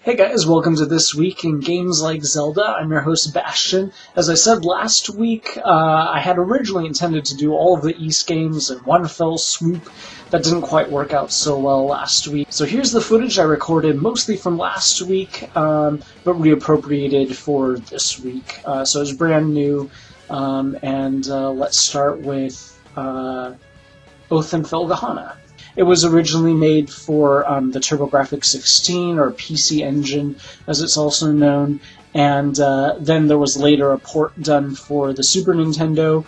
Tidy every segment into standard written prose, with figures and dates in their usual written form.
Hey guys, welcome to This Week in Games Like Zelda. I'm your host, Bastian. As I said last week, I had originally intended to do all of the East games in one fell swoop. That didn't quite work out so well last week. So here's the footage I recorded mostly from last week, but reappropriated for this week. So it's brand new, and let's start with Oath and Felgahana. It was originally made for the TurboGrafx-16, or PC Engine, as it's also known, and then there was later a port done for the Super Nintendo.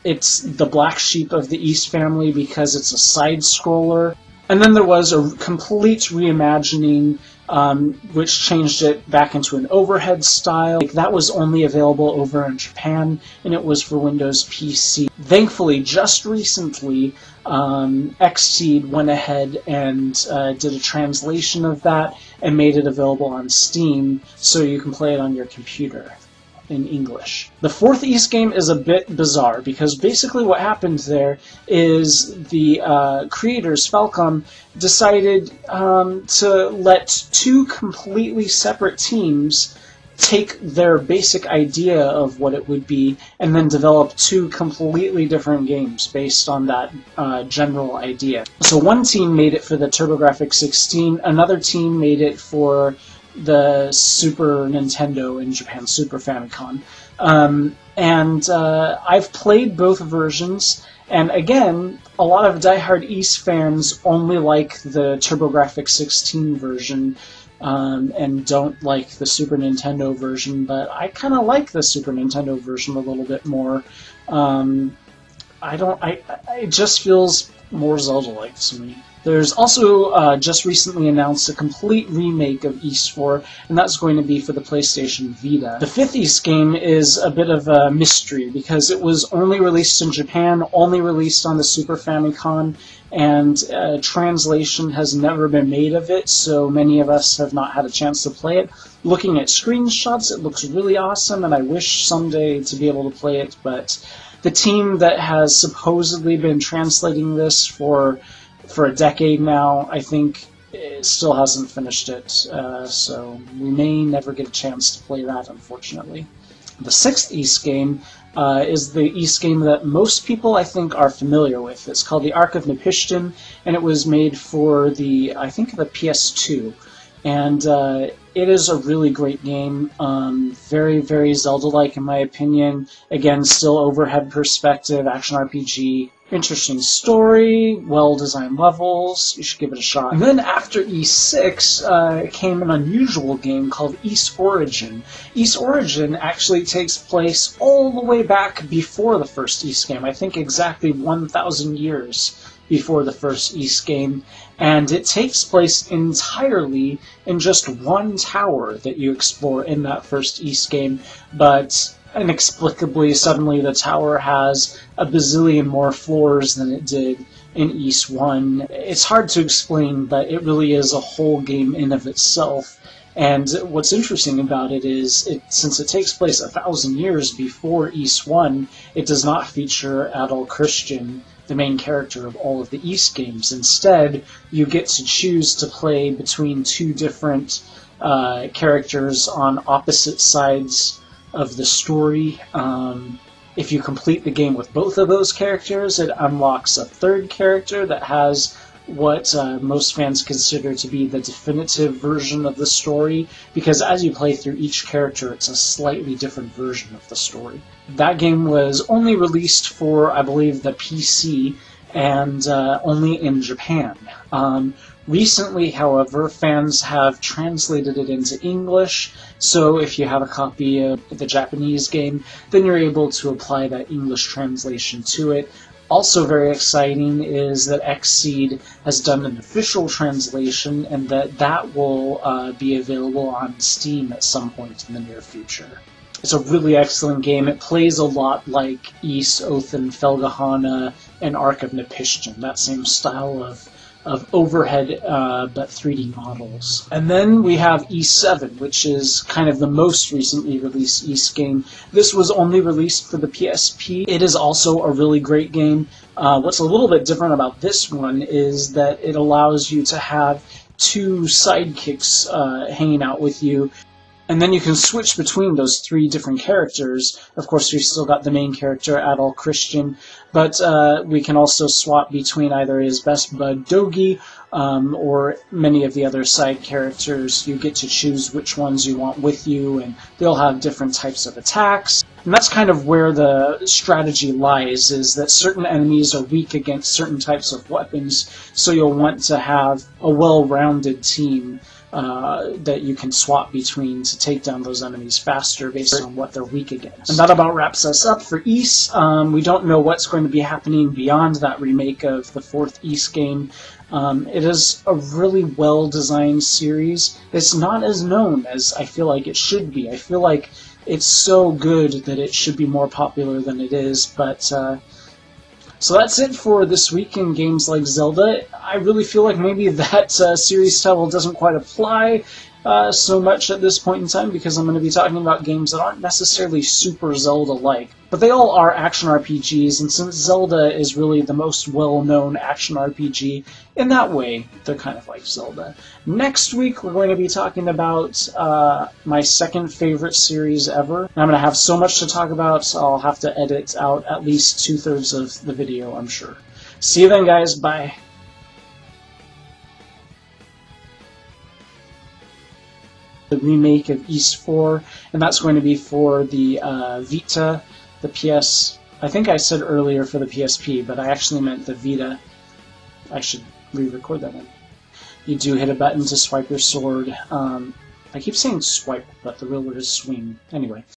It's the black sheep of the East family because it's a side-scroller. And then there was a complete reimagining, which changed it back into an overhead style. That was only available over in Japan, and it was for Windows PC. Thankfully, just recently, Xseed went ahead and did a translation of that and made it available on Steam, so you can play it on your computer in English. The fourth East game is a bit bizarre, because basically what happened there is the creators, Falcom, decided to let two completely separate teams take their basic idea of what it would be and then develop two completely different games based on that general idea. So one team made it for the TurboGrafx-16, another team made it for the Super Nintendo in Japan, Super Famicom. I've played both versions, and again, a lot of diehard East fans only like the TurboGrafx-16 version, and don't like the Super Nintendo version, but I kind of like the Super Nintendo version a little bit more. It just feels more Zelda-like to me. There's also just recently announced a complete remake of East 4, and that's going to be for the PlayStation Vita. The fifth East game is a bit of a mystery, because it was only released in Japan, only released on the Super Famicom, and translation has never been made of it, so many of us have not had a chance to play it. Looking at screenshots, it looks really awesome, and I wish someday to be able to play it, but the team that has supposedly been translating this for a decade now, I think it still hasn't finished it, so we may never get a chance to play that, unfortunately. The sixth East game is the East game that most people, I think, are familiar with. It's called the Ark of Napishtim, and it was made for the, I think, the PS2. And it is a really great game, very, very Zelda-like in my opinion. Again, still overhead perspective, action RPG, interesting story, well-designed levels, you should give it a shot. And then after E6 came an unusual game called East Origin. East Origin actually takes place all the way back before the first East game, I think exactly 1,000 years before the first East game, and it takes place entirely in just one tower that you explore in that first East game, but inexplicably, suddenly the tower has a bazillion more floors than it did in East 1. It's hard to explain, but it really is a whole game in of itself. And what's interesting about it is, since it takes place 1,000 years before East 1, it does not feature Adol Christian, the main character of all of the East games. Instead, you get to choose to play between two different characters on opposite sides of the story. If you complete the game with both of those characters, it unlocks a third character that has what most fans consider to be the definitive version of the story, because as you play through each character, it's a slightly different version of the story. That game was only released for, I believe, the PC, and only in Japan. Recently, however, fans have translated it into English, so if you have a copy of the Japanese game, then you're able to apply that English translation to it. Also very exciting is that Xseed has done an official translation, and that will be available on Steam at some point in the near future. It's a really excellent game. It plays a lot like East, Oath and Felgahana, and Ark of Napishtim, that same style of overhead but 3D models. And then we have E7, which is kind of the most recently released East game. This was only released for the PSP. It is also a really great game. What's a little bit different about this one is that it allows you to have 2 sidekicks hanging out with you. And then you can switch between those 3 different characters. Of course, we've still got the main character, Adult Christian, but we can also swap between either his best bud, Dogi, or many of the other side characters. You get to choose which ones you want with you, and they'll have different types of attacks. And that's kind of where the strategy lies, is that certain enemies are weak against certain types of weapons, so you'll want to have a well-rounded team that you can swap between to take down those enemies faster based on what they're weak against. And that about wraps us up for Ys. We don't know what's going to be happening beyond that remake of the 4th Ys game. It is a really well-designed series. It's not as known as I feel like it should be. I feel like it's so good that it should be more popular than it is, but so that's it for this week in games like Zelda. I really feel like maybe that series title doesn't quite apply so much at this point in time, because I'm going to be talking about games that aren't necessarily super Zelda-like. But they all are action RPGs, and since Zelda is really the most well-known action RPG, in that way, they're kind of like Zelda. Next week, we're going to be talking about my second favorite series ever. And I'm going to have so much to talk about, I'll have to edit out at least 2/3 of the video, I'm sure. See you then, guys. Bye. The remake of Ys 4, and that's going to be for the Vita, the PS. I think I said earlier for the PSP, but I actually meant the Vita. I should re-record that one. You do hit a button to swipe your sword. I keep saying swipe, but the real word is swing. Anyway.